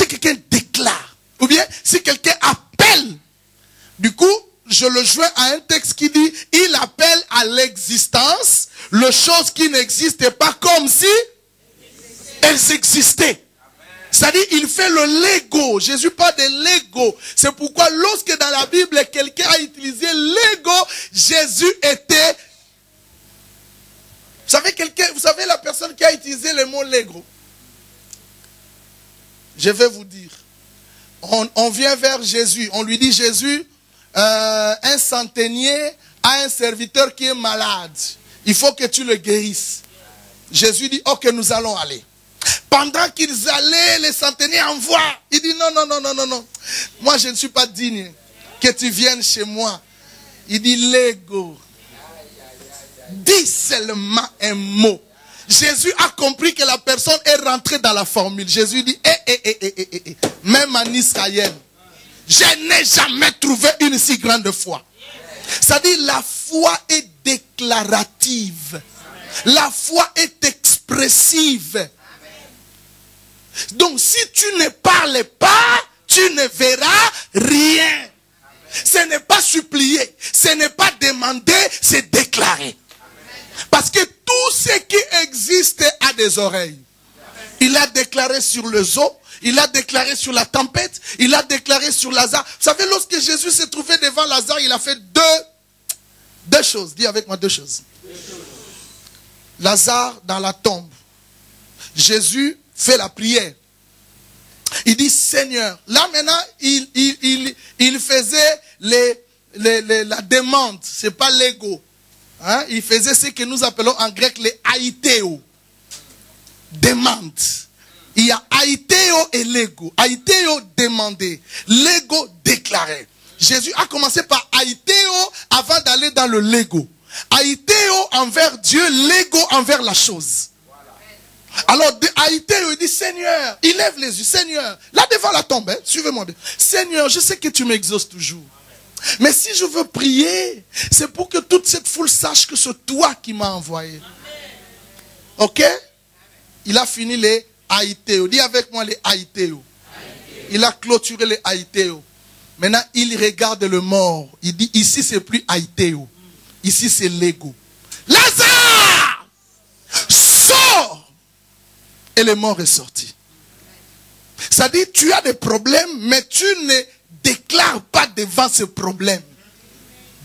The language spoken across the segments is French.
si quelqu'un déclare, ou bien si quelqu'un appelle, du coup, je le joins à un texte qui dit, il appelle à l'existence les choses qui n'existaient pas comme si elles existaient. C'est-à-dire, il fait le Lego. Jésus parle de Lego. C'est pourquoi lorsque dans la Bible, quelqu'un a utilisé Lego, Jésus était... Vous savez la personne qui a utilisé le mot Lego? Je vais vous dire. On vient vers Jésus. On lui dit, Jésus, un centenier a un serviteur qui est malade. Il faut que tu le guérisses. Jésus dit, ok, nous allons aller. Pendant qu'ils allaient, les centeniers envoient. Il dit, non. Moi, je ne suis pas digne que tu viennes chez moi. Il dit, Lego. Dis seulement un mot. Jésus a compris que la personne est rentrée dans la formule. Jésus dit, même en Israël, je n'ai jamais trouvé une si grande foi. C'est-à-dire, la foi est déclarative. La foi est expressive. Donc, si tu ne parles pas, tu ne verras rien. Ce n'est pas supplier, ce n'est pas demander, c'est déclarer. Parce que tout ce qui existe a des oreilles. Il a déclaré sur les eaux, il a déclaré sur la tempête, il a déclaré sur Lazare. Vous savez, lorsque Jésus s'est trouvé devant Lazare, il a fait deux choses. Dis avec moi deux choses. Lazare dans la tombe. Jésus fait la prière. Il dit, Seigneur. Là maintenant, il faisait la demande. Ce n'est pas l'ego. Hein? Il faisait ce que nous appelons en grec les aïtéo. Demande. Il y a aïtéo et l'ego. Aïtéo demander. L'ego déclarer. Jésus a commencé par aïtéo avant d'aller dans le l'ego. Aïtéo envers Dieu, l'ego envers la chose. Alors, aïtéo, il dit, Seigneur, il lève les yeux, Seigneur, là devant la tombe, hein, suivez-moi bien. Seigneur, je sais que tu m'exauces toujours. Mais si je veux prier, c'est pour que toute cette foule sache que c'est toi qui m'as envoyé. Ok? Il a fini les aïtéo. Dis avec moi les aïtéo. Il a clôturé les aïtéo. Maintenant, il regarde le mort. Il dit, ici, c'est plus aïtéo. Ici, c'est l'ego. Lazare! Sors! Et le mort est sorti. C'est-à-dire, tu as des problèmes, mais tu ne déclares pas devant ce problème.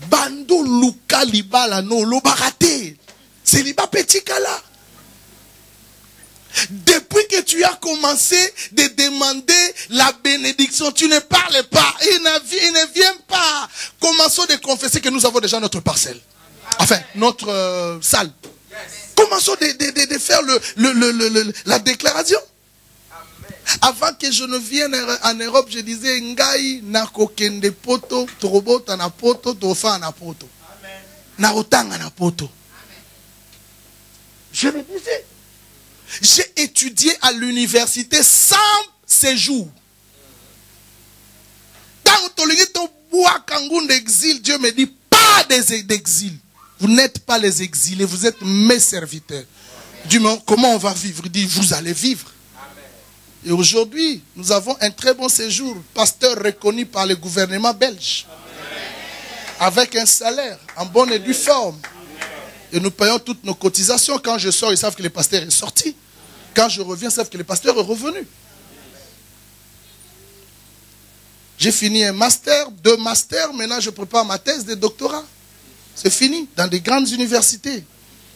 Bando luka libala no lobarate. C'est liba petit kala. Depuis que tu as commencé de demander la bénédiction, tu ne parles pas. Il ne vient pas. Commençons de confesser que nous avons déjà notre parcelle. Enfin, notre salle. Commençons de faire la déclaration. Avant que je ne vienne en Europe, je disais, Ngai nakokende poto, trobota na poto, tofa na poto. Narotanga na poto. Je me disais. J'ai étudié à l'université sans séjour. Dans ton bois kangoun d'exil, Dieu me dit, pas d'exil. Vous n'êtes pas les exilés, vous êtes mes serviteurs. Dieu me dit, comment on va vivre? Il dit, vous allez vivre. Et aujourd'hui, nous avons un très bon séjour, pasteur reconnu par le gouvernement belge. Avec un salaire, en bonne et due forme. Et nous payons toutes nos cotisations. Quand je sors, ils savent que le pasteur est sorti. Quand je reviens, ils savent que le pasteur est revenu. J'ai fini un master, 2 masters. Maintenant, je prépare ma thèse de doctorat. C'est fini, dans des grandes universités.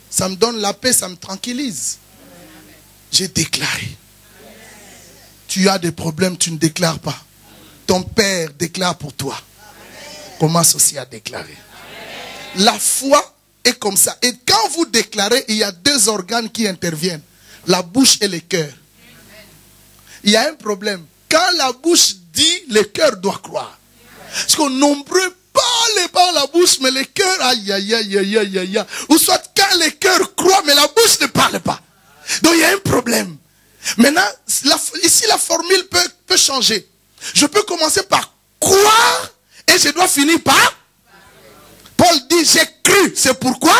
Ça me donne la paix, ça me tranquillise. J'ai déclaré. Tu as des problèmes, tu ne déclares pas. Ton père déclare pour toi. Commence aussi à déclarer. La foi est comme ça. Et quand vous déclarez, il y a 2 organes qui interviennent. La bouche et le cœur. Il y a un problème. Quand la bouche dit, le cœur doit croire. Parce que nombreux parlent par la bouche, mais le cœur, aïe, aïe, aïe, aïe, aïe, aïe. Ou soit quand le cœur croit, mais la bouche ne parle pas. Donc il y a un problème. Maintenant, ici la formule peut changer. Je peux commencer par croire et je dois finir par... Paul dit, j'ai cru. C'est pourquoi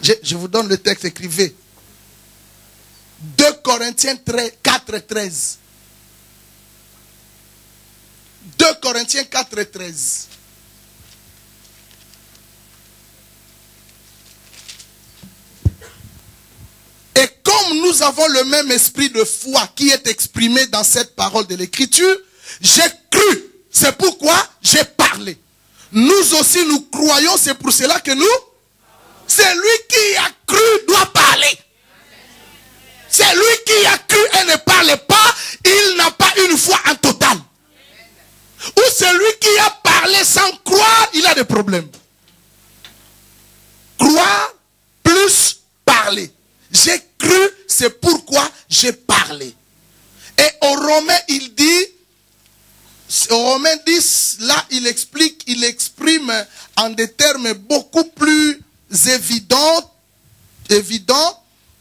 je vous donne le texte, écrivez. 2 Corinthiens 4, 13. 2 Corinthiens 4 et 13. Et comme nous avons le même esprit de foi qui est exprimé dans cette parole de l'Écriture, j'ai cru, c'est pourquoi j'ai parlé. Nous aussi nous croyons, c'est pour cela que nous, c'est lui qui a cru doit parler. C'est lui qui a cru et ne parle pas, il n'a pas une foi en total. Ou celui qui a parlé sans croire, il a des problèmes. Croire plus parler. J'ai cru, c'est pourquoi j'ai parlé. Et au Romains, il dit, au Romains 10, là, il exprime en des termes beaucoup plus évidents.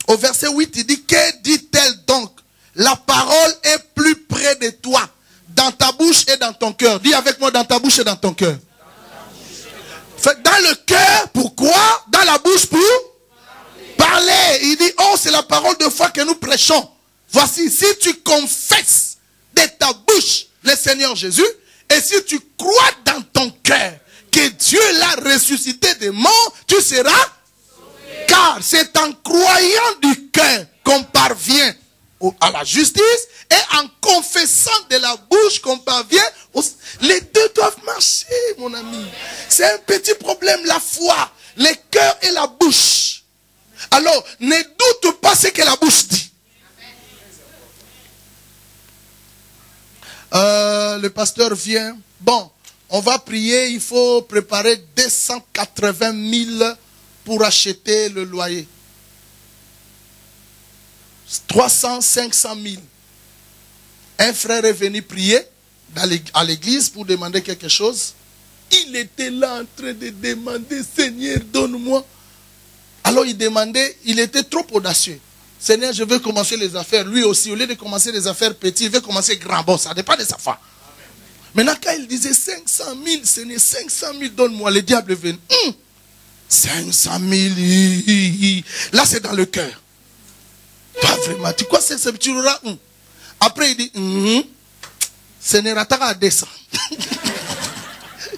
Au verset 8, il dit, que dit-elle donc? La parole est plus près de toi, dans ta bouche et dans ton cœur. Dis avec moi, dans ta bouche et dans ton cœur. Dans le cœur, pourquoi? Dans la bouche, pour parler. Il dit, oh, c'est la parole de foi que nous prêchons. Voici, si tu confesses de ta bouche le Seigneur Jésus, et si tu crois dans ton cœur que Dieu l'a ressuscité des morts, tu seras sauvé. Car c'est en croyant du cœur qu'on parvient à la justice, et en confessant de la bouche qu'on parvient, les deux doivent marcher, mon ami. C'est un petit problème, la foi, le cœur et la bouche. Alors, ne doute pas ce que la bouche dit. Le pasteur vient. Bon, on va prier, il faut préparer 280 000 pour acheter le loyer. 300, 500 000. Un frère est venu prier à l'église pour demander quelque chose. Il était là en train de demander, Seigneur, donne-moi. Alors il demandait, il était trop audacieux. Seigneur, je veux commencer les affaires. Lui aussi, au lieu de commencer les affaires petites, il veut commencer grand. Bon, ça dépend de sa foi. Maintenant, quand il disait 500 000, Seigneur, 500 000, donne-moi, le diable est venu. 500 000, là c'est dans le cœur. Pas vraiment. Tu crois que c'est petit rat? Après, il dit, Seigneur, attends à descendre.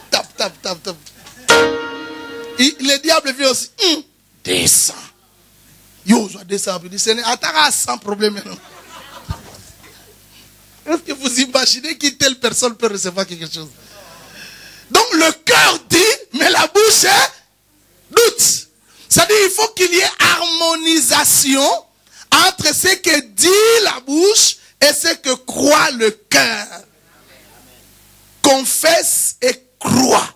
Tap. Le diable vient aussi, descend. Yo, je descends. Il dit, Seigneur, attends sans problème. Est-ce que vous imaginez qu'une telle personne peut recevoir quelque chose? Donc le cœur dit, mais la bouche doute. C'est-à-dire qu'il faut qu'il y ait harmonisation entre ce que dit la bouche et ce que croit le cœur. Confesse et crois.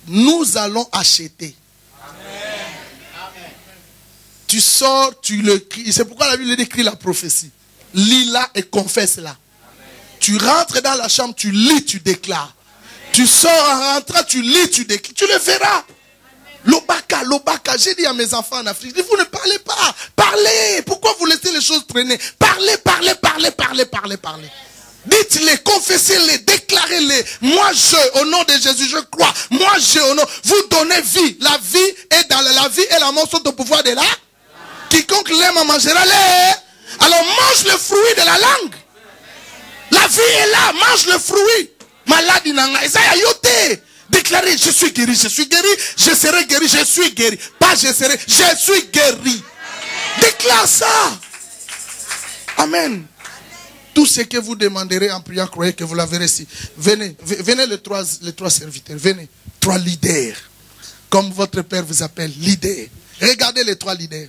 Nous allons acheter. Amen. Tu sors, tu le cries. C'est pourquoi la Bible décrit la prophétie. Lis-la et confesse-la. Amen. Tu rentres dans la chambre, tu lis, tu déclares. Amen. Tu sors en rentrant, tu lis, tu déclares. Tu le verras. L'obaka. J'ai dit à mes enfants en Afrique, vous ne parlez pas. Parlez. Pourquoi vous laissez les choses traîner? Parlez. Dites-les, confessez-les, déclarez-les. Moi, au nom de Jésus, je crois. Moi, au nom. Vous donnez vie. La vie est dans la vie et la mort sont au pouvoir de là. Quiconque l'aime mangera les. Alors, mange le fruit de la langue. La vie est là. Mange le fruit. Malade inanga. Isaiah yote. Déclarez, je suis guéri. Je serai guéri. Je suis guéri. Pas je serai. Je suis guéri. Déclare ça. Amen. Tout ce que vous demanderez en priant, croyez que vous l'avez reçu. Venez les trois serviteurs. Venez. 3 leaders. Comme votre père vous appelle, leaders. Regardez les 3 leaders.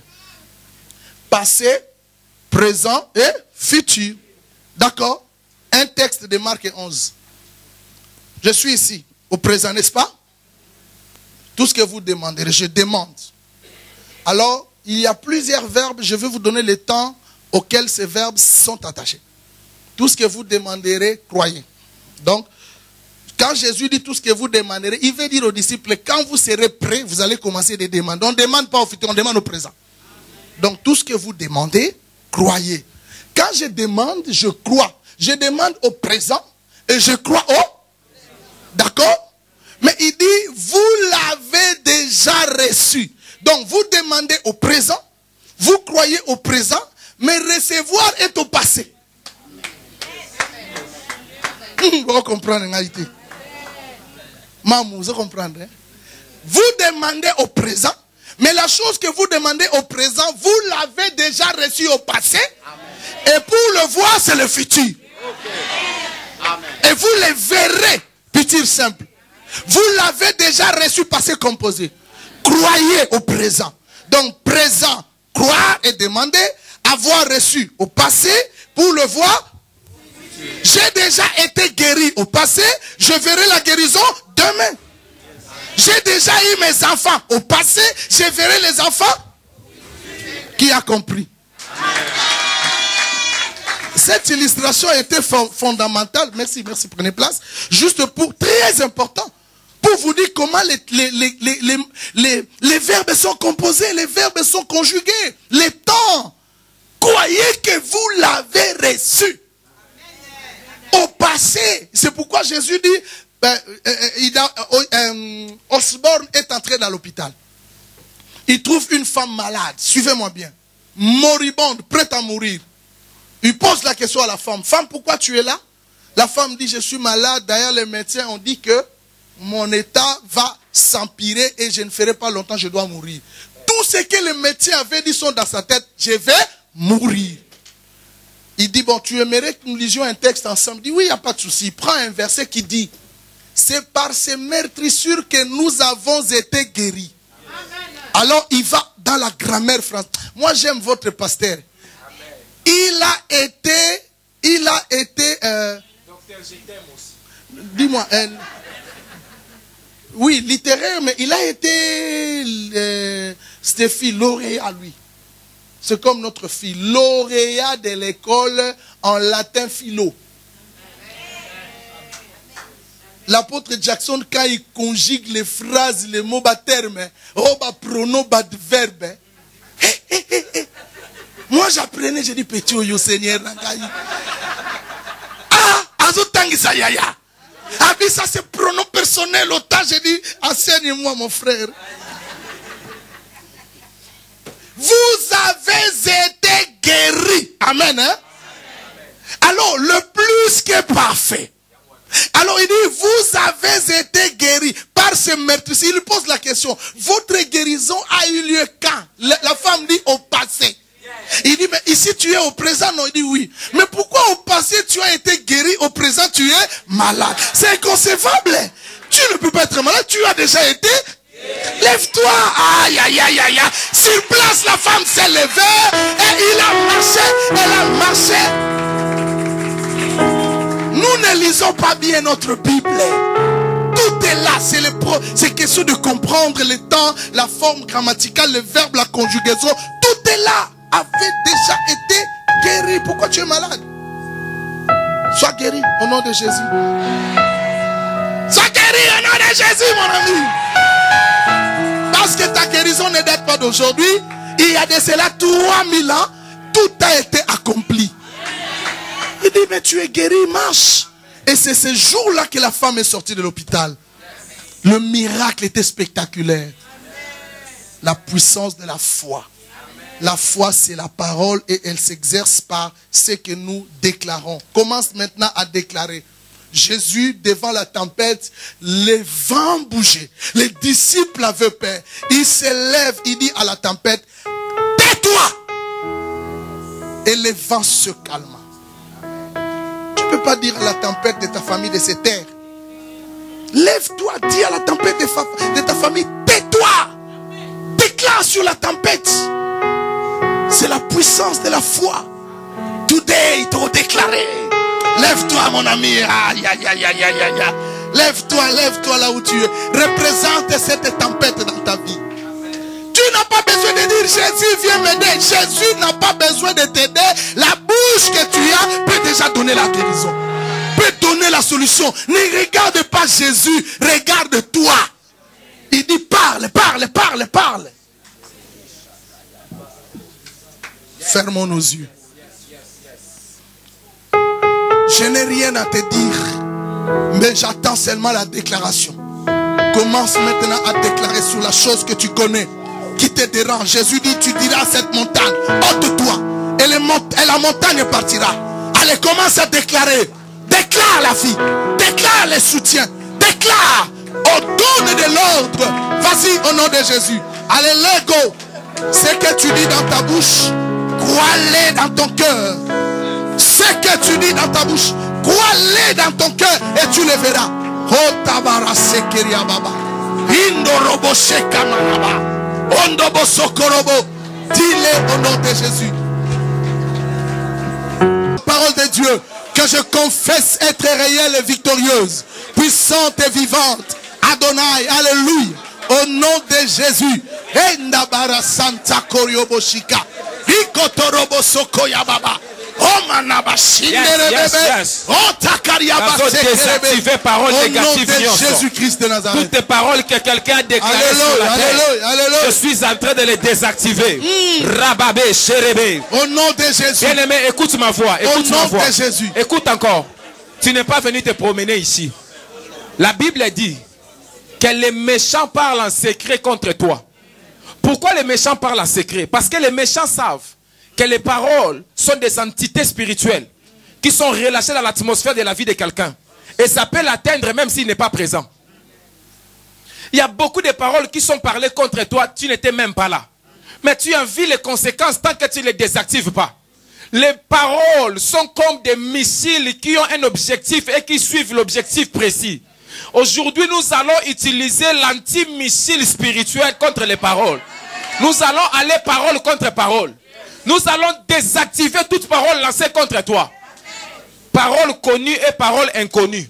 Passé, présent et futur. D'accord? Un texte de Marc 11. Je suis ici, au présent, n'est-ce pas? Tout ce que vous demanderez, je demande. Alors, il y a plusieurs verbes. Je vais vous donner le temps auquel ces verbes sont attachés. Tout ce que vous demanderez, croyez. Donc, quand Jésus dit tout ce que vous demanderez, il veut dire aux disciples, quand vous serez prêts, vous allez commencer à demander. On ne demande pas au futur, on demande au présent. Donc, tout ce que vous demandez, croyez. Quand je demande, je crois. Je demande au présent et je crois au... D'accord? Mais il dit, vous l'avez déjà reçu. Donc, vous demandez au présent, vous croyez au présent, mais recevoir est au passé. Vous comprenez, maman, vous comprenez? Vous demandez au présent, mais la chose que vous demandez au présent, vous l'avez déjà reçue au passé. Amen. Et pour le voir, c'est le futur. Okay. Amen. Et vous les verrez, petit simple. Vous l'avez déjà reçu passé composé. Croyez au présent. Donc présent, croire et demander, avoir reçu au passé, pour le voir. J'ai déjà été guéri au passé, je verrai la guérison demain. J'ai déjà eu mes enfants au passé, je verrai les enfants. Qui a compris? Cette illustration était fondamentale. Merci, merci, prenez place. Juste pour, très important, pour vous dire comment les verbes sont composés, les verbes sont conjugués, les temps. Croyez que vous l'avez reçu au passé. C'est pourquoi Jésus dit, Osborne est entré dans l'hôpital. Il trouve une femme malade. Suivez-moi bien. Moribonde, prête à mourir. Il pose la question à la femme. Femme, pourquoi tu es là? La femme dit, je suis malade. D'ailleurs, les médecins ont dit que mon état va s'empirer et je ne ferai pas longtemps, je dois mourir. Tout ce que les médecins avaient dit sont dans sa tête. Je vais mourir. Il dit, bon, tu aimerais que nous lisions un texte ensemble? Il dit, oui, il n'y a pas de souci. Il prend un verset qui dit, c'est par ces meurtrissures que nous avons été guéris. Alors, il va dans la grammaire française. Moi, j'aime votre pasteur. Il a été, docteur, je t'aime aussi. Dis-moi, oui, littéraire, mais il a été, Stéphie, lauréat, lui. C'est comme notre fille, lauréat de l'école en latin philo. L'apôtre Jackson, quand il conjugue les phrases, les mots bas termes, oh bas pronom, bas de verbe. Moi j'apprenais, j'ai dit petit oyo Seigneur. Ah, azotangi sayaya. Ah, mais ça c'est pronom personnel. Autant j'ai dit, enseigne-moi mon frère. Vous avez été guéris. Amen. Hein? Alors, le plus que parfait. Alors, il dit, vous avez été guéris par ce meurtre. Il pose la question, votre guérison a eu lieu quand? La femme dit au passé. Il dit, mais ici tu es au présent? Non, il dit oui. Mais pourquoi au passé tu as été guéri, au présent tu es malade? C'est inconcevable. Tu ne peux pas être malade, tu as déjà été. Lève-toi. Aïe, aïe, aïe, aïe. Sur place, la femme s'est levée et il a marché. Elle a marché. Nous ne lisons pas bien notre Bible. Tout est là. C'est question de comprendre les temps, la forme grammaticale, le verbe, la conjugaison. Tout est là. Avait déjà été guéri. Pourquoi tu es malade? Sois guéri au nom de Jésus. Sois guéri au nom de Jésus, mon ami. Parce que ta guérison ne date pas d'aujourd'hui. Il y a de cela 3000 ans. Tout a été accompli. Il dit, mais tu es guéri, marche. Et c'est ce jour-là que la femme est sortie de l'hôpital. Le miracle était spectaculaire. La puissance de la foi. La foi, c'est la parole et elle s'exerce par ce que nous déclarons. Commence maintenant à déclarer. Jésus, devant la tempête, les vents bougeaient. Les disciples avaient peur. Il se lève, il dit à la tempête, tais-toi! Et les vents se calment. Tu ne peux pas dire à la tempête de ta famille de se taire. Lève-toi, dis à la tempête de ta famille, tais-toi! Déclare sur la tempête. C'est la puissance de la foi. Today, il t'a déclaré. Lève-toi, mon ami. Aïe, aïe, aïe, aïe, aïe, aïe. Lève-toi, lève-toi là où tu es. Représente cette tempête dans ta vie. Tu n'as pas besoin de dire Jésus viens m'aider. Jésus n'a pas besoin de t'aider. La bouche que tu as peut déjà donner la guérison. Peut donner la solution. Ne regarde pas Jésus. Regarde toi. Il dit parle, parle, parle, parle. Fermons nos yeux. Je n'ai rien à te dire, mais j'attends seulement la déclaration. Commence maintenant à déclarer sur la chose que tu connais, qui te dérange. Jésus dit, tu diras à cette montagne, ôte-toi, et la montagne partira. Allez, commence à déclarer. Déclare la vie. Déclare les soutiens. Déclare. On donne de l'ordre. Vas-y au nom de Jésus. Allez, let go. Ce que tu dis dans ta bouche, crois-le dans ton cœur. Ce que tu dis dans ta bouche, crois-le dans ton cœur et tu le verras. Oh tabara sekeria baba. Indorobo shekamanaba. Ondobo sokorobo. Dis-le au nom de Jésus. Parole de Dieu que je confesse être réelle et victorieuse, puissante et vivante. Adonai, alléluia. Au nom de Jésus. Endabara Santa Koryobo Shika. Ikotorobo Sokoya Baba. Oh manaba Yes. Désactiver paroles négatives. Au nom de Jésus-Christ de Nazareth. Toutes les paroles que quelqu'un a déclarées sur la terre, je suis en train de les désactiver. Rababé, chérébé. Au nom de Jésus. Bien-aimé, écoute ma voix. Écoute ma voix. De Jésus. Écoute encore. Tu n'es pas venu te promener ici. La Bible dit que les méchants parlent en secret contre toi. Pourquoi les méchants parlent en secret? Parce que les méchants savent que les paroles sont des entités spirituelles qui sont relâchées dans l'atmosphère de la vie de quelqu'un. Et ça peut l'atteindre même s'il n'est pas présent. Il y a beaucoup de paroles qui sont parlées contre toi, tu n'étais même pas là. Mais tu en vis les conséquences tant que tu ne les désactives pas. Les paroles sont comme des missiles qui ont un objectif et qui suivent l'objectif précis. Aujourd'hui, nous allons utiliser l'anti-missile spirituel contre les paroles. Nous allons aller parole contre parole. Nous allons désactiver toute parole lancée contre toi. Paroles connues et paroles inconnues.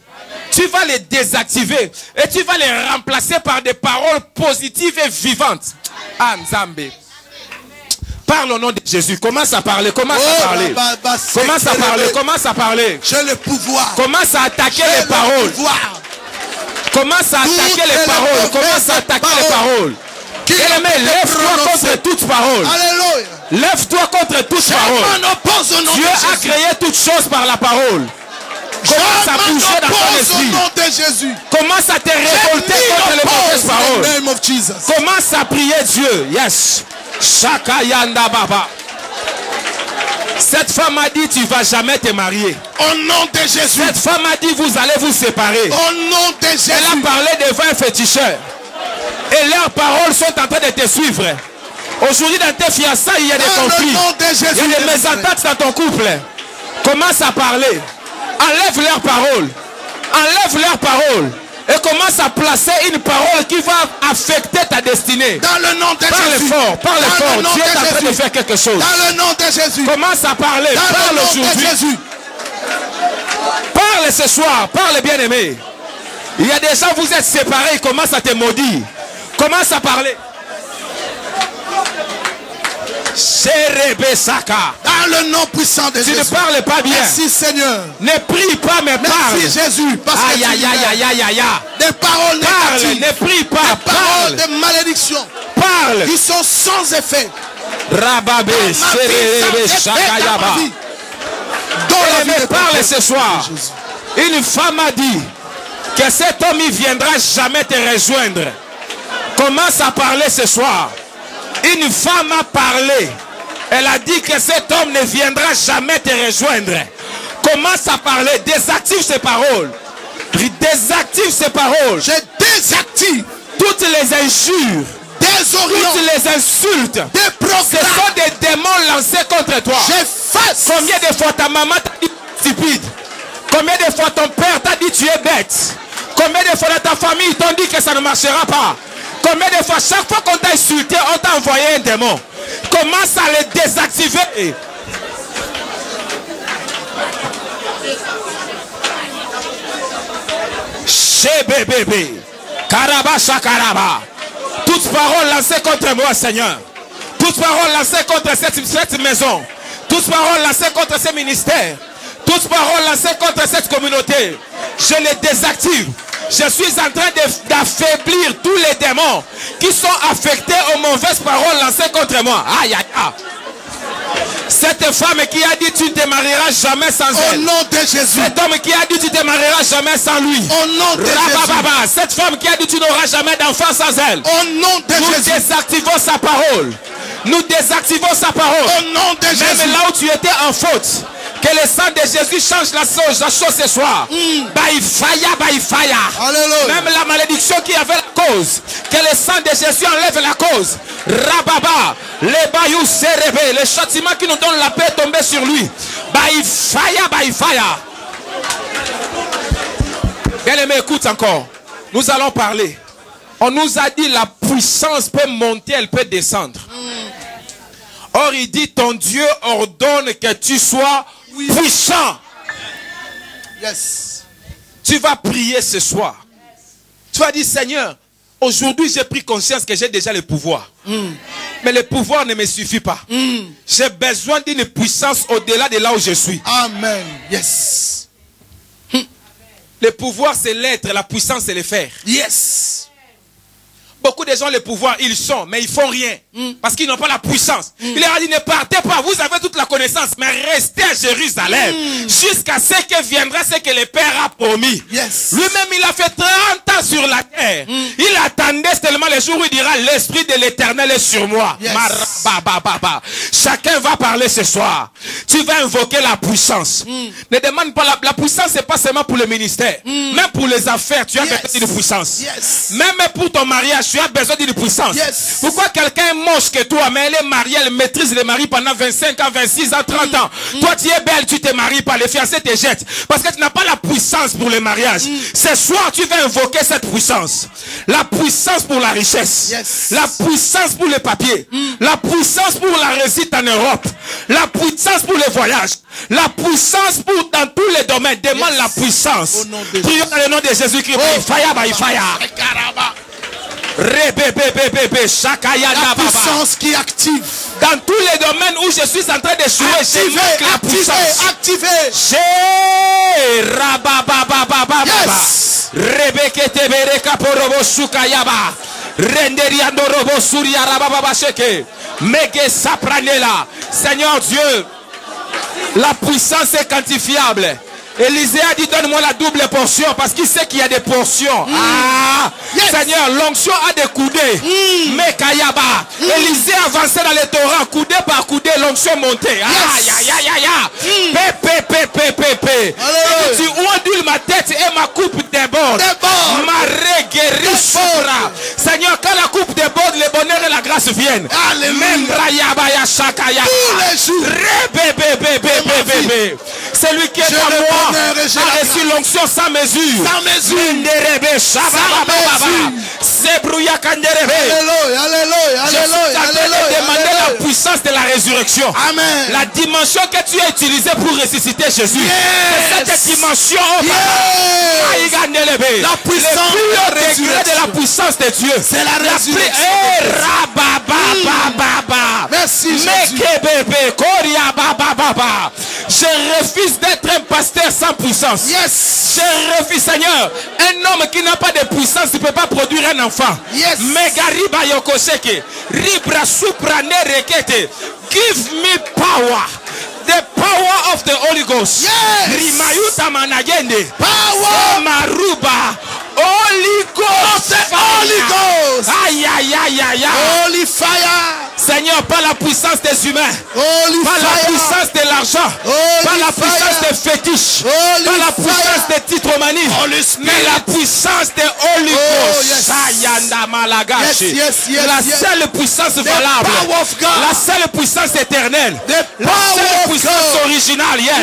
Tu vas les désactiver et tu vas les remplacer par des paroles positives et vivantes. Anzambe. Parle au nom de Jésus. Commence à parler. Commence à parler. Commence à parler. Commence à parler. J'ai le pouvoir. Commence à attaquer les paroles. Commence à attaquer les paroles. Commence à attaquer les paroles. Bien-aimé, lève-toi contre toute parole. Alléluia. Lève-toi contre toute parole. Dieu a créé toutes choses par la parole. Commence à bouger dans ton esprit. Commence à te révolter contre les mauvaises paroles. Commence à prier Dieu. Yes. Shakayanda Baba. Cette femme a dit tu ne vas jamais te marier. Au nom de Jésus. Cette femme a dit vous allez vous séparer. Au nom de Jésus. Elle a parlé de 20 féticheurs. Et leurs paroles sont en train de te suivre. Aujourd'hui dans tes fiançailles, il y a des conflits. Il y a des mésententes dans ton couple. Commence à parler. Enlève leurs paroles. Enlève leurs paroles. Et commence à placer une parole qui va affecter ta destinée. Dans le nom de Jésus. Parle fort. Dieu est en train de faire quelque chose. Dans le nom de Jésus. Commence à parler. Parle aujourd'hui. Parle ce soir. Parle bien-aimé. Il y a des gens, vous êtes séparés, ils commencent à te maudire. Commence à parler. Dans le nom puissant de Jésus. Tu ne parles pas bien. Merci Seigneur. Ne prie pas mais parle. Merci Jésus. Parce que des paroles négatives. Ne prie pas. Des paroles de malédiction. Parle. Qui sont sans effet. Rababé, Shakayaba. Parle ce soir. Une femme a dit que cet homme il viendra jamais te rejoindre. Commence à parler ce soir. Une femme a parlé. Elle a dit que cet homme ne viendra jamais te rejoindre. Commence à parler. Désactive ces paroles. Désactive ces paroles. Je désactive toutes les injures, toutes les insultes. Ce sont des démons lancés contre toi. Combien de fois ta maman t'a dit stupide? Combien de fois ton père t'a dit tu es bête? Combien de fois dans ta famille t'ont dit que ça ne marchera pas? Combien de fois chaque fois qu'on t'a insulté, on t'a envoyé un démon? Commence à les désactiver. Chez bébé, Karaba Shakaraba. Toute parole lancée contre moi, Seigneur. Toute parole lancée contre cette maison. Toute parole lancée contre ce ministère. Toute parole lancée contre cette communauté. Je les désactive. Je suis en train d'affaiblir tous les démons qui sont affectés aux mauvaises paroles lancées contre moi. Aïe, aïe, aïe. Cette femme qui a dit tu ne te marieras jamais sans elle. Au nom de Jésus. Cet homme qui a dit tu ne te marieras jamais sans lui. Au nom de Jésus. Cette femme qui a dit tu n'auras jamais d'enfant sans elle. Au nom de Jésus. Nous désactivons sa parole. Nous désactivons sa parole. Au nom de Jésus. Même là où tu étais en faute. Que le sang de Jésus change la chose ce soir. By fire, by fire. Alléluia. Même la malédiction qui avait la cause. Que le sang de Jésus enlève la cause. Rababa. Les bayous cérébés. Le châtiment qui nous donne la paix est tombé sur lui. By fire, by fire. Bien-aimé, écoute encore. Nous allons parler. On nous a dit la puissance peut monter, elle peut descendre. Or, il dit, ton Dieu ordonne que tu sois puissant. Yes. Tu vas prier ce soir. Tu vas dire, Seigneur, aujourd'hui j'ai pris conscience que j'ai déjà le pouvoir. Mais le pouvoir ne me suffit pas. J'ai besoin d'une puissance au-delà de là où je suis. Amen. Yes. Le pouvoir c'est l'être, la puissance c'est le faire. Yes. Beaucoup de gens, le pouvoir, ils sont, mais ils font rien. Parce qu'ils n'ont pas la puissance. Il leur a dit, ne partez pas, vous avez toute la connaissance, mais restez à Jérusalem. Jusqu'à ce que viendra ce que le Père a promis. Yes. Lui-même, il a fait 30 ans sur la terre. Il attendait seulement le jour où il dira, l'Esprit de l'Éternel est sur moi. Yes. Chacun va parler ce soir. Tu vas invoquer la puissance. Ne demande pas, la puissance, c'est pas seulement pour le ministère. Même pour les affaires, tu as besoin d'une puissance. Yes. Même pour ton mariage, tu as besoin d'une puissance. Yes. Pourquoi quelqu'un est moche que toi, mais elle est mariée, elle maîtrise le mari pendant 25 ans, 26 ans, 30 ans. Toi, tu es belle, tu te maries pas, les fiancés te jettent. Parce que tu n'as pas la puissance pour le mariage. Ce soir, tu vas invoquer cette puissance. La puissance pour la richesse. Yes. La puissance pour les papiers. La puissance pour la réussite en Europe. La puissance pour le voyage. La puissance pour dans tous les domaines. Demande la puissance. Au nom de Prions dans le nom de Jésus-Christ. By fire, by fire. La puissance qui active. Dans tous les domaines où je suis en train de jouer, j'ai la puissance. Activez. Yes. Seigneur Dieu, la puissance est quantifiable. Élisée a dit, donne-moi la double portion, parce qu'il sait qu'il y a des portions. Yes. Seigneur, l'onction a des coudées. Mais Kayaba, Élisée avançait dans les torrents, coudé par coudé, l'onction montait. Tu ondules ma tête et ma coupe déborde. Ma guérit souvera. Seigneur, quand la coupe déborde, le bonheur et la grâce viennent. Même Rayabaya Shakaya. Celui qui est à moi a reçu l'onction sans mesure. Sans mesure. Je suis en train de demander la puissance de la résurrection. Amen. La dimension que tu as utilisée pour ressusciter Jésus. Yes. Cette dimension, La puissance le plus degré de la puissance de Dieu. C'est la résurrection. Merci Jésus. Je refuse d'être un pasteur sans puissance. Yes. Je refuse, Seigneur. Un homme qui n'a pas de puissance ne peut pas produire un enfant. Yes. Megariba Yokosheke. Ribra Suprane Rekete. Give me power. The power of the Holy Ghost. Yes. Rimayuta Managende. Power. Maruba. Holy Ghost. Holy Ghost. Aïe, aïe, aïe, aïe, aïe. Holy fire. Seigneur, pas la puissance des humains. Holy Pas la fire. puissance de l'argent. Holy Pas la puissance fire. des fétiches. Holy Pas la puissance fire. des titromanies. Holy Spirit. Mais la puissance de Holy Oh, Ghost. yes. Sayanda Malagashi. Yes, yes, yes, La yes. seule puissance The valable. power of God. La seule puissance éternelle. The La power seule of puissance God. originale. Yes.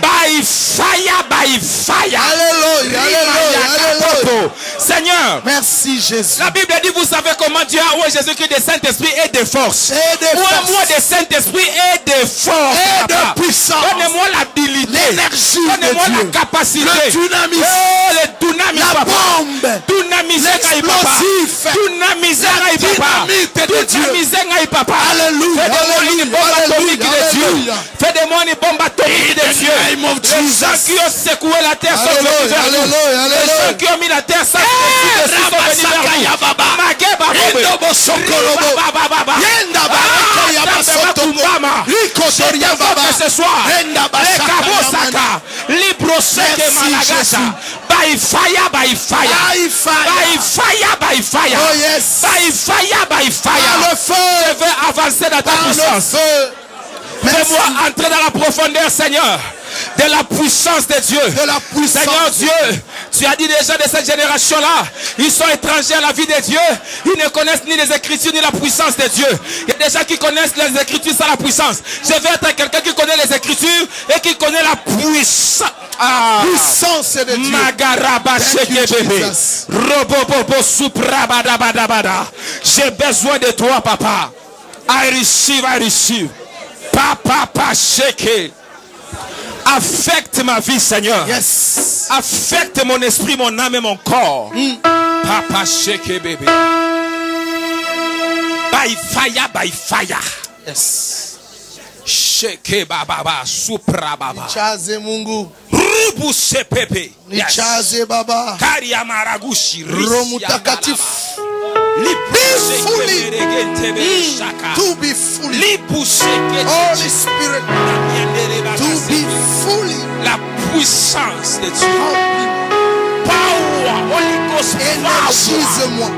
By fire, by fire. Alléluia, alléluia, alléluia. Seigneur. Merci Jésus. La Bible dit, vous savez comment Dieu a oué Jésus-Christ de Saint-Esprit et de force. Et de force. Moi de Saint-Esprit et de force. Et de puissance. Donnez-moi l'habilité. L'énergie de Donnez-moi Dieu. la capacité. Le dynamisme. Oh, le dynamisme, La papa. bombe. Dynamisme, L'explosif. Dynamisme, La papa. dynamite de Dieu. Dynamisme, papa. Alléluia, Fais-de-moi une alléluia, bombe atomique de Dieu. alléluia. Fais-de-moi une bombe atomique de Dieu. name of Les gens Jesus. qui ont secoué la terre sont Alléluia, venus vers nous. alléluia, Les gens alléluia. qui ont mis la terre sans sont venus vers nous. Mageba, Endobo sokolobo. Yenda baraka ya basotobo. Liko soria baba. ce soir, Enda les basaka Kabosaka, Libroseke Merci, Malagasa, Jésus. by fire, by fire, By fire. by fire, by fire, Oh yes. by fire, by Par fire. le feu. Je veux avancer dans ta Par le puissance. feu. Fais-moi entrer dans la profondeur, Seigneur, de la puissance de Dieu. De la puissance. Seigneur Dieu, tu as dit des gens de cette génération-là, ils sont étrangers à la vie de Dieu. Ils ne connaissent ni les Écritures ni la puissance de Dieu. Il y a des gens qui connaissent les Écritures sans la puissance. Je vais être quelqu'un qui connaît les Écritures et qui connaît la puissance. Puissance de Dieu. J'ai besoin de toi, papa. I receive. Papa, shake. Affecte ma vie, Seigneur. Yes. Affecte mon esprit, mon âme et mon corps. Papa, shake, bébé. By fire. Yes. Shake, baba, supra, baba. Chaze Mungu. Rubu, pepe. Chaze Baba. Karia maragushi. Romu Takatif. To be fully. Holy Spirit. To be fully. La puissance de Dieu. Power. Holy Ghost power. Énergise-moi.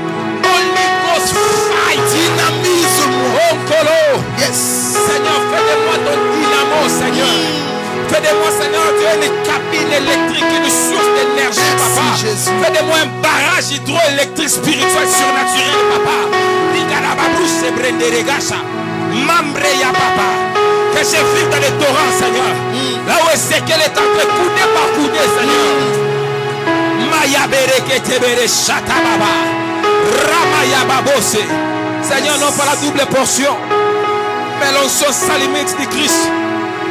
Holy Ghost fire. Dynamise-moi. Onkolo. Yes. Seigneur, fais-de-moi ton dynamo, Seigneur. Fais-de-moi, Seigneur Dieu, une cabine électrique, une source d'énergie, papa. Fais-de-moi un barrage hydroélectrique spirituel surnaturel, papa. Papa. Que je vive dans les torrents, Seigneur. Là où Ézéchiel est entré coudé par coudé, Seigneur. Maya bereke tebere shata baba. Ramaya babose. Seigneur, non pas la double portion, mais l'onction sans limite du Christ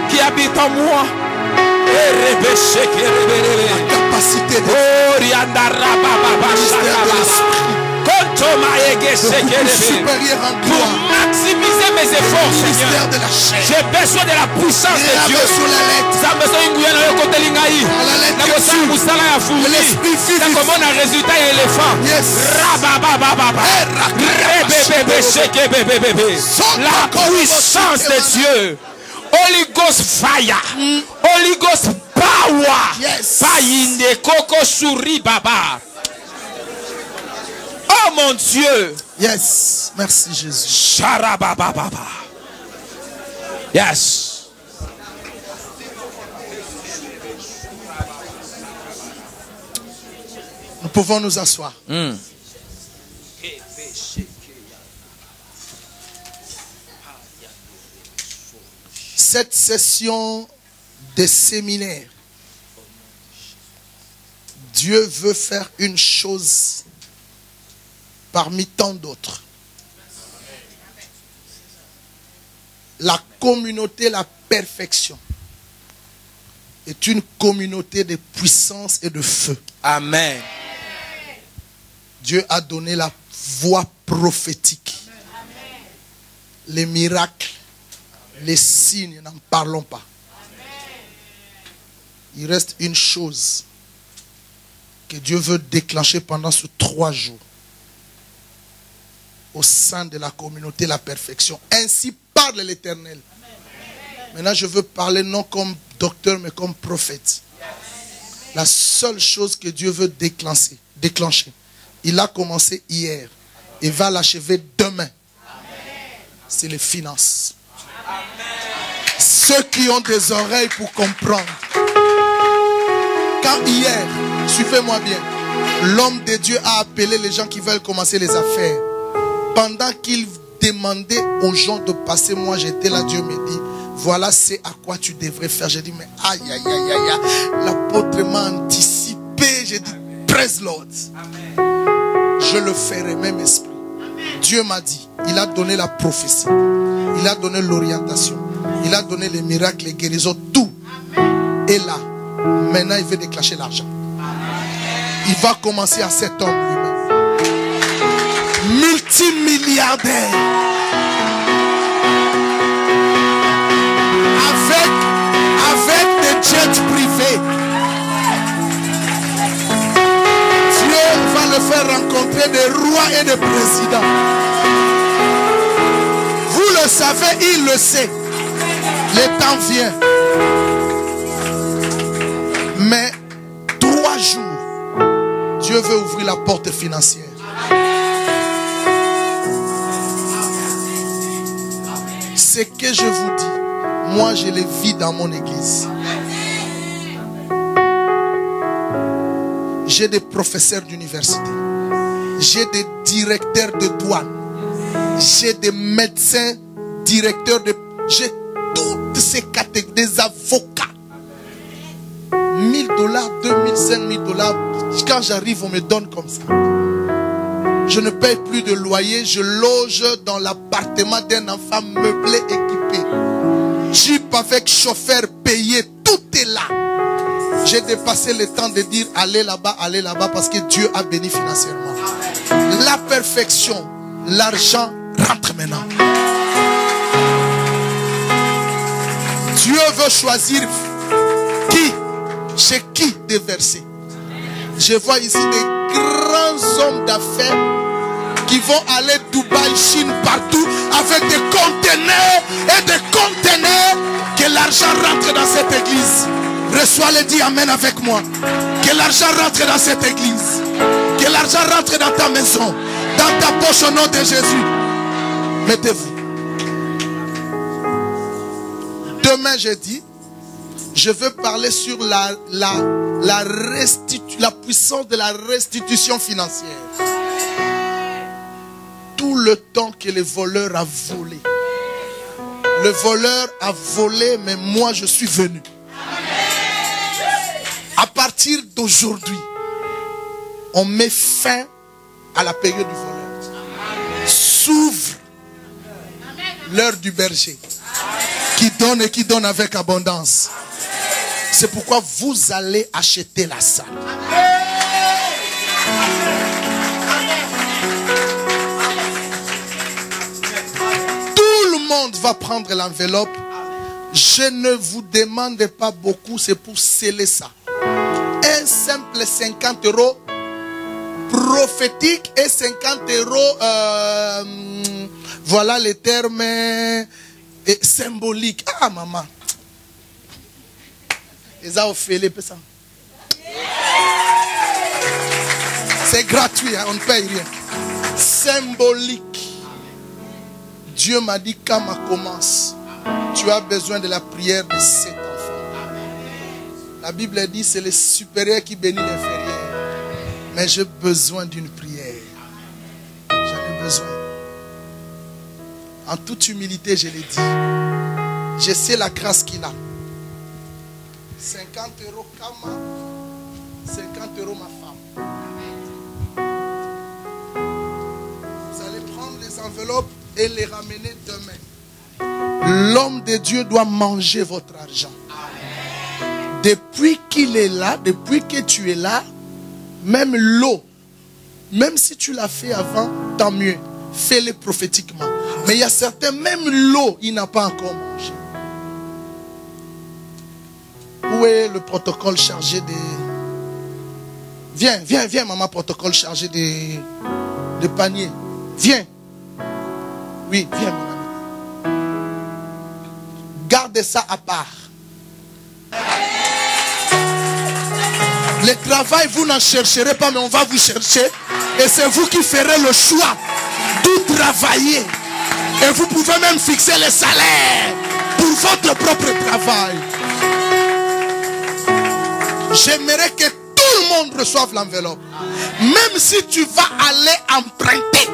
qui habite en moi. Et la capacité de supérieur en toi. Pour maximiser mes efforts, Seigneur, j'ai besoin de la puissance de Dieu. J'ai besoin de l'esprit physique. La puissance de Dieu. Holy Ghost fire. Holy Ghost power. Yes. Païne koko suri baba. Oh mon Dieu. Yes. Merci Jésus. Sharababa baba. Yes. Nous pouvons nous asseoir. Cette session de séminaire, Dieu veut faire une chose parmi tant d'autres. La communauté, la perfection, est une communauté de puissance et de feu. Amen. Dieu a donné la voix prophétique. Les miracles, les signes, n'en parlons pas. Il reste une chose que Dieu veut déclencher pendant ces 3 jours au sein de la communauté, la perfection. Ainsi parle l'Éternel. Maintenant, je veux parler non comme docteur, mais comme prophète. La seule chose que Dieu veut déclencher, il a commencé hier et va l'achever demain. C'est les finances. Ceux qui ont des oreilles pour comprendre. Quand hier, suivez-moi bien, l'homme de Dieu a appelé les gens qui veulent commencer les affaires. Pendant qu'il demandait aux gens de passer, moi j'étais là, Dieu me dit, voilà c'est à quoi tu devrais faire. J'ai dit, mais aïe, aïe, aïe, aïe, l'apôtre m'a anticipé. J'ai dit, praise Lord. Je le ferai, même esprit. Dieu m'a dit, il a donné la prophétie, il a donné l'orientation, il a donné les miracles, les guérisons, tout. Et là, maintenant il veut déclencher l'argent. Il va commencer à cet homme lui-même. Multimilliardaire. Avec des jets privés. Dieu va le faire rencontrer des rois et des présidents. Vous le savez, il le sait. Le temps vient. Mais 3 jours, Dieu veut ouvrir la porte financière. Ce que je vous dis, moi je les vis dans mon église. J'ai des professeurs d'université. J'ai des directeurs de douane. J'ai des médecins, directeurs de... J'ai toutes ces catégories, des avocats. 1000 $, 2000, 5000 $. Quand j'arrive, on me donne comme ça. Je ne paye plus de loyer. Je loge dans l'appartement d'un enfant meublé, équipé. Jeep avec chauffeur payé. Tout est là. J'ai dépassé le temps de dire allez là-bas parce que Dieu a béni financièrement. La perfection, l'argent rentre maintenant. Dieu veut choisir qui, chez qui déverser. Je vois ici des grands hommes d'affaires qui vont aller Dubaï, Chine, partout avec des conteneurs et des conteneurs. Que l'argent rentre dans cette église. Reçois-le, dis amen avec moi. Que l'argent rentre dans cette église. Que l'argent rentre dans ta maison, dans ta poche au nom de Jésus. Mettez-vous. Demain jeudi, je veux parler sur la puissance de la restitution financière. Tout le temps que le voleur a volé. Le voleur a volé, mais moi je suis venu. À partir d'aujourd'hui, on met fin à la période du voleur. S'ouvre l'heure du berger qui donne et qui donne avec abondance. C'est pourquoi vous allez acheter la salle. Tout le monde va prendre l'enveloppe. Je ne vous demande pas beaucoup, c'est pour sceller ça. Un simple 50 € prophétique et 50 €, voilà les termes symboliques. Ah maman. C'est gratuit, hein, on ne paye rien. Symbolique. Dieu m'a dit quand ma commence, tu as besoin de la prière de cet enfant. La Bible dit c'est le supérieur qui bénit l'inférieur. Mais j'ai besoin d'une prière. J'en ai besoin. En toute humilité, je l'ai dit. Je sais la grâce qu'il a. 50 € Kama, 50 € ma femme. Vous allez prendre les enveloppes et les ramener demain. L'homme de Dieu doit manger votre argent. Depuis qu'il est là, depuis que tu es là, même l'eau, même si tu l'as fait avant, tant mieux. Fais-le prophétiquement. Mais il y a certains, même l'eau, il n'a pas encore mangé. Où est le protocole chargé des... Viens, maman, protocole chargé des paniers. Viens. Oui, viens, mon ami. Gardez ça à part. Le travail, vous n'en chercherez pas, mais on va vous chercher. Et c'est vous qui ferez le choix d'où travailler. Et vous pouvez même fixer les salaires pour votre propre travail. J'aimerais que tout le monde reçoive l'enveloppe. Même si tu vas aller emprunter,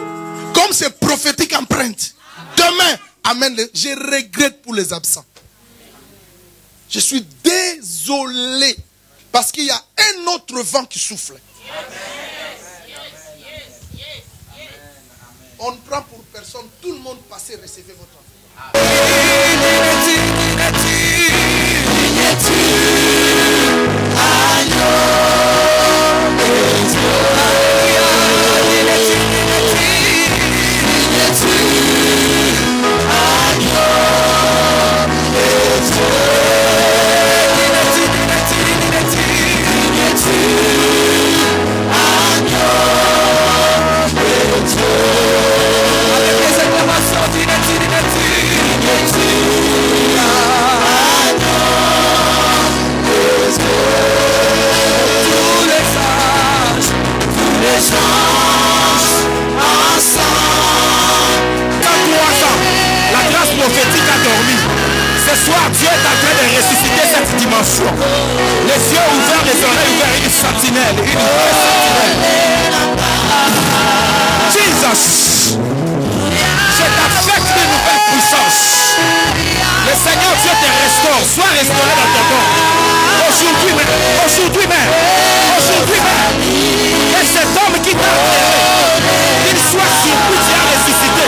comme c'est prophétique empreinte. Demain, amen. Je regrette pour les absents. Je suis désolé. Parce qu'il y a un autre vent qui souffle. On ne prend pour personne. Tout le monde passez, recevez votre Les yeux ouverts, les oreilles ouvertes, une sentinelle, une vraie sentinelle. Jesus, je t'affecte une nouvelle puissance. Le Seigneur Dieu te restaure. Sois restauré dans ton corps. Aujourd'hui même, aujourd'hui même, aujourd'hui même. Et cet homme qui t'a enterré, qu'il soit surpris, tu as ressuscité.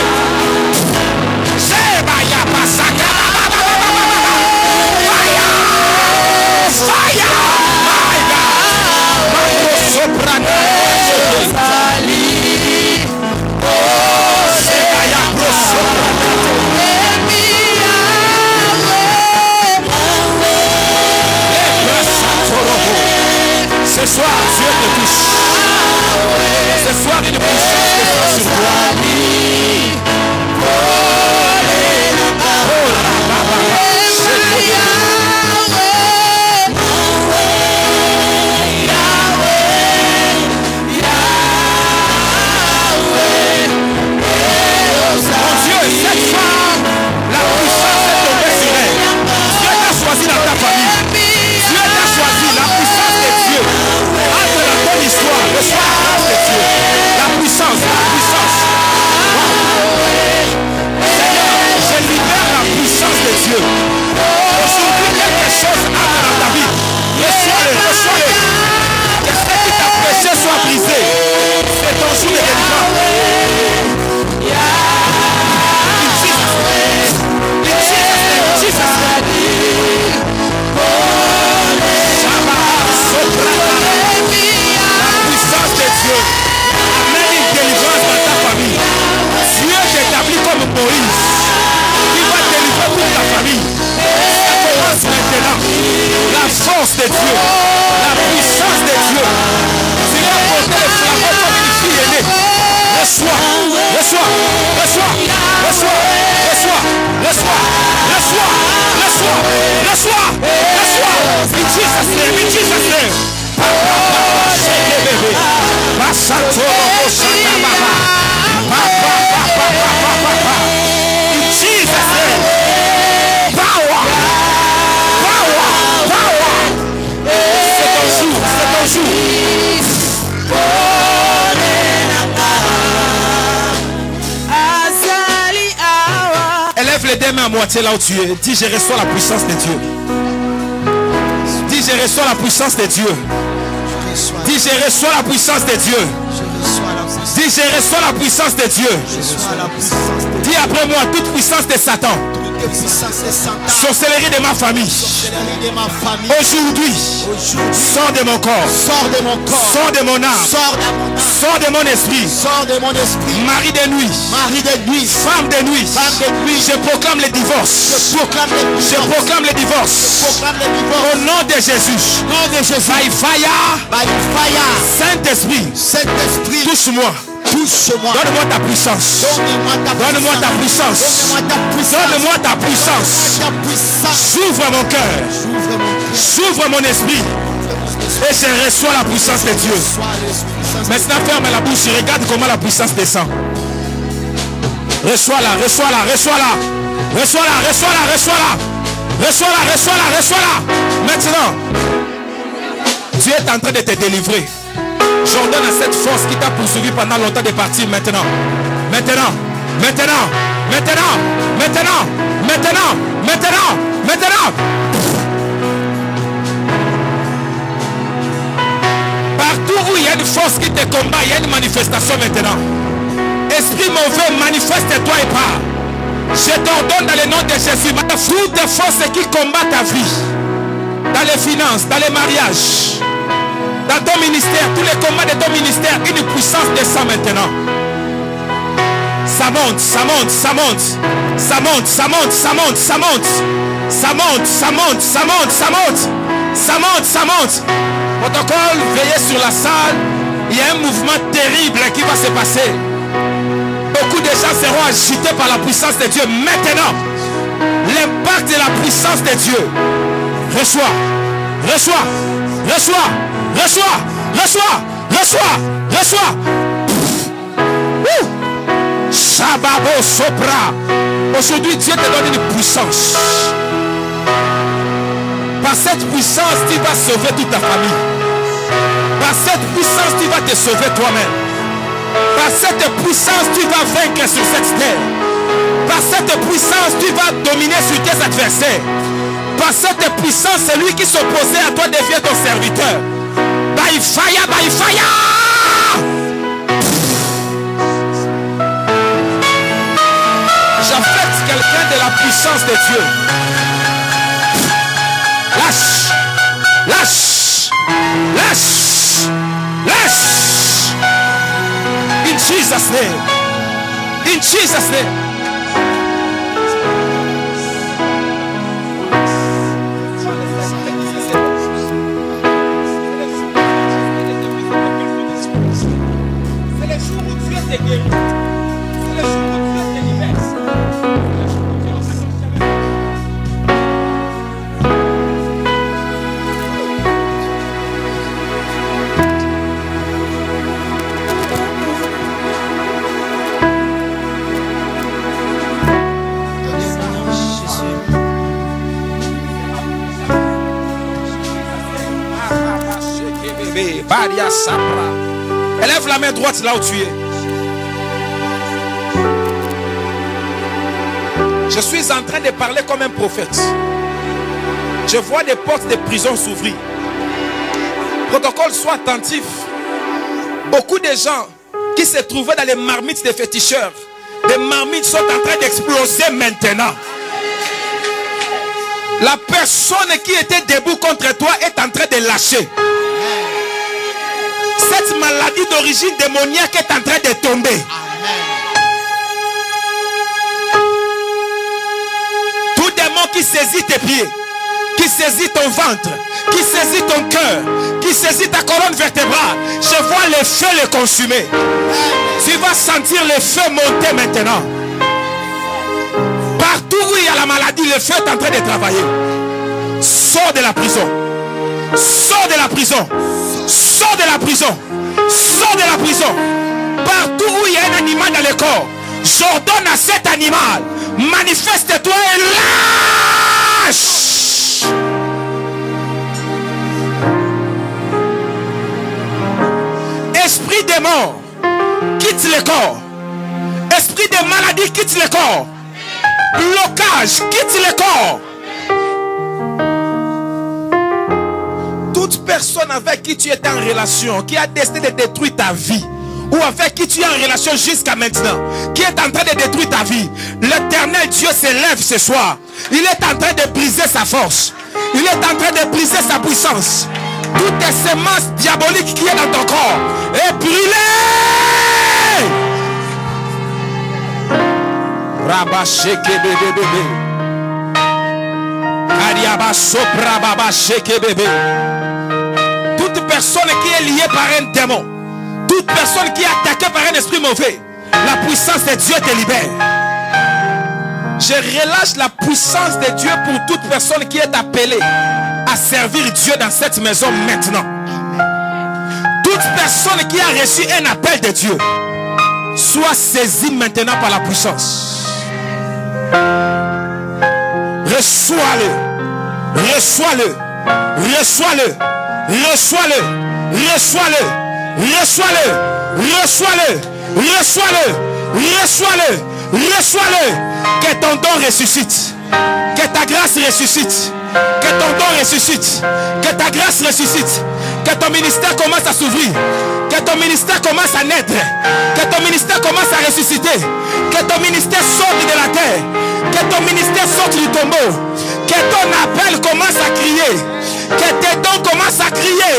Ce soir, Dieu te touche. Ce soir, une puissance descend sur toi. Mon Dieu, cette femme, la puissance est tombée sur elle. Dieu t'a choisi dans ta famille. Dieu t'a choisi, la puissance de Dieu. Entre dans ton histoire, reçois la grâce de Dieu. La puissance, la puissance. Seigneur, je libère la puissance de Dieu. Aujourd'hui, quelque chose entre dans ta vie. Reçois-le, reçois-le. Que ce qui t'a prêché soit brisé. C'est ton jour de délivrance. Moïse, il va délivrer toute la famille. Ça commence maintenant. La force de Dieu, la puissance de Dieu. Tu vas porter le flambeau comme une fille aînée. Reçois, reçois, reçois, reçois, reçois, reçois, reçois, reçois, reçois, reçois. In Jesus' name, in Jesus' name. Élève les deux mains à moitié là où tu es. Dis, je reçois la puissance de Dieu. Dis, je reçois la puissance de Dieu. Dis, je reçois la puissance de Dieu. Dis, je reçois la puissance de Dieu. Dis après moi, toute puissance de Satan. Sorcellerie de ma famille. Aujourd'hui, sors de mon corps. Sors de mon âme. Sors de mon esprit. Mari de nuit. Femme de nuit. Je proclame le divorce. Je proclame le divorce. Au nom de Jésus. By fire. Saint-Esprit. Touche-moi. Donne-moi ta puissance. Donne-moi ta puissance. Donne-moi ta puissance. J'ouvre mon cœur. J'ouvre mon esprit. Et je reçois la puissance de Dieu. Maintenant, ferme la bouche et regarde comment la puissance descend. Reçois-la, reçois-la, reçois-la. Reçois-la, reçois-la, reçois-la. Reçois-la, reçois-la, reçois-la. Maintenant, Dieu est en train de te délivrer. J'ordonne à cette force qui t'a poursuivi pendant longtemps de partir maintenant. Maintenant, maintenant, maintenant, maintenant, maintenant, maintenant, maintenant. Partout où il y a une force qui te combat, il y a une manifestation maintenant. Esprit mauvais, manifeste-toi et pars. Je t'ordonne dans le nom de Jésus. Toutes les forces qui combattent ta vie, dans les finances, dans les mariages, dans ton ministère, tous les combats de ton ministère, une puissance descend maintenant. Ça monte, ça monte, ça monte. Ça monte, ça monte, ça monte, ça monte. Ça monte, ça monte, ça monte, ça monte. Ça monte, ça monte. Protocole, veillez sur la salle. Il y a un mouvement terrible qui va se passer. Beaucoup de gens seront agités par la puissance de Dieu. Maintenant, l'impact de la puissance de Dieu. Reçois, reçois, reçois, reçois, reçois, reçois, reçois. Shababo Sopra. Aujourd'hui, Dieu te donne une puissance. Par Par cette puissance, tu vas sauver toute ta famille. Par cette puissance, tu vas te sauver toi-même. Par cette puissance, tu vas vaincre sur cette terre. Par cette puissance, tu vas dominer sur tes adversaires. Par cette puissance, celui qui s'opposait à toi devient ton serviteur. By fire, by fire! J'affecte quelqu'un de la puissance de Dieu. Lâche, lâche, lâche, lâche. In Jesus' name. In Jesus' name. C'est le jour où Dieu te guérit. C'est le jour où Dieu te libère. Élève la main droite là où tu es. Je suis en train de parler comme un prophète. Je vois des portes de prison s'ouvrir. Protocole, sois attentif. Beaucoup de gens qui se trouvaient dans les marmites des féticheurs, des marmites sont en train d'exploser maintenant. La personne qui était debout contre toi est en train de lâcher. Cette maladie d'origine démoniaque est en train de tomber. Tout démon qui saisit tes pieds, qui saisit ton ventre, qui saisit ton cœur, qui saisit ta colonne vertébrale, je vois le feu le consumer. Tu vas sentir le feu monter maintenant. Partout où il y a la maladie, le feu est en train de travailler. Sors de la prison. Sors de la prison. Sors de la prison. Sors de la prison. Partout où il y a un animal dans le corps, j'ordonne à cet animal, manifeste-toi et lâche. Esprit de mort, quitte le corps. Esprit de maladie, quitte le corps. Blocage, quitte le corps. Toute personne avec qui tu étais en relation, qui a décidé de détruire ta vie, ou avec qui tu es en relation jusqu'à maintenant, qui est en train de détruire ta vie, l'Éternel Dieu s'élève ce soir. Il est en train de briser sa force. Il est en train de briser sa puissance. Toutes les semences diaboliques qui est dans ton corps est brûlée. Rabasheke bébé. Kariaba sopra baba sheke bébé. Toute personne qui est liée par un démon, toute personne qui est attaquée par un esprit mauvais, la puissance de Dieu te libère. Je relâche la puissance de Dieu pour toute personne qui est appelée à servir Dieu dans cette maison maintenant. Toute personne qui a reçu un appel de Dieu, soit saisie maintenant par la puissance. Reçois-le, reçois-le, reçois-le, reçois-le, reçois-le, reçois-le, reçois-le, reçois-le, reçois-le, reçois-le. Que ton don ressuscite, que ta grâce ressuscite, que ton don ressuscite, que ta grâce ressuscite, que ton ministère commence à s'ouvrir, que ton ministère commence à naître, que ton ministère commence à ressusciter, que ton ministère sorte de la terre, que ton ministère sorte du tombeau, que ton appel commence à crier, que tes dons commencent à crier,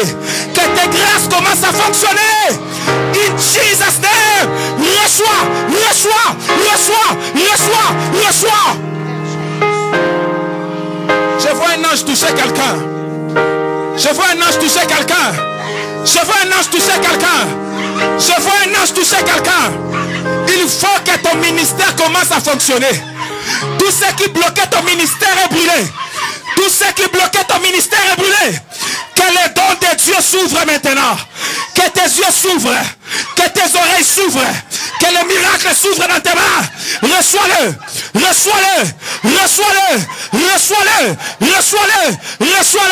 que tes grâces commencent à fonctionner. In Jesus' name, reçois, reçois, reçois, reçois, reçois. Je vois un ange toucher quelqu'un. Je vois un ange toucher quelqu'un. Je vois un ange toucher quelqu'un. Je vois un ange toucher quelqu'un. Il faut que ton ministère commence à fonctionner. Tout ce qui bloquait ton ministère est brûlé. Tout ce qui bloquait ton ministère est brûlé. Que les dons de Dieu s'ouvrent maintenant. Que tes yeux s'ouvrent. Que tes oreilles s'ouvrent. Que le miracle s'ouvre dans tes mains. Reçois-le. Reçois-le. Reçois-le. Reçois-le. Reçois-le. Reçois-le.